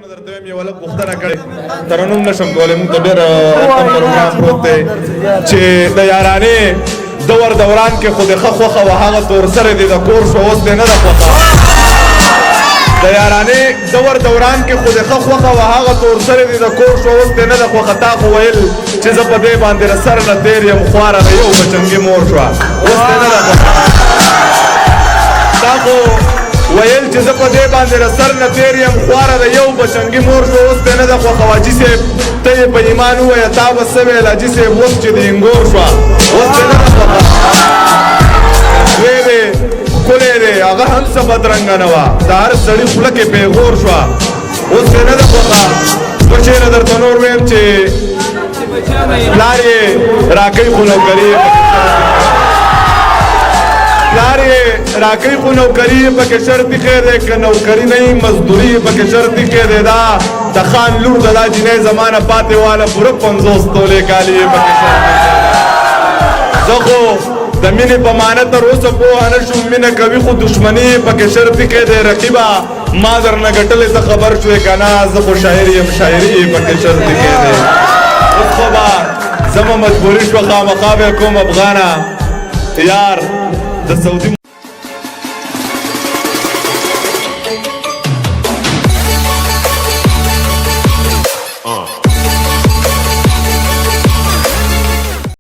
نو درته مې ولا پوښتنه کړې ترنوم نشم کولای موږ ډېر پروګرام پروت دی چې د یارانې دور دوران کې خو د ښه خوښه وه هغه تور سره دی د کور شو اوس دی نه ده خوښه د یارانې دور دوران کې خو د ښه خوښه وه هغه تور سره دی د کور شو اوس دی نه ده خوښه تا خو ویل چې زه په دې باندې د سر نه تېر یم خواره د یو بچنګې مور شوه اوس دی نه ده خوښه تا خو ویل چې زه په دې باندې د سر نه تېر یم خواره د یو بچنګي مور شو اوس دی نه ده خوښه حاجي صاحب ته یې په ایمان ووایه تا به څه ویل حاجي صاحب اوس چې د انګور شوه اوس دی نه ده خوښه دوی دی ښکلی دی هغه هم څه بدرنګه نه وه د هر سړي خوله کې پیغور شوه اوس دی نه ده خوښه دوه چیرې درته نور ویم چې پلار یې راکوي خو نوکري پلار یې راکوي خو نوکري یې پکې شرطي خیر دی که نوکري نه وي مزدوري یې پکې شرطي خیر دی دا د خان لور د دا جنۍ زمانه پاتې واله پوره 50 تولې کالي یې پکې شرطي زه خو د مینې په معنی تر اوسه پوهه نه شوم مینه کوي خو دښمني یې پکې شرطي خیر دی رقیبه ما درنه ګټلې ته خبر شوې که نه زه خو شاعر یم شاعري یې پکې شرطي خیر دی اوس خو به زما مجبوري شوه خامخا به یې کوم افغانه یار د سعودي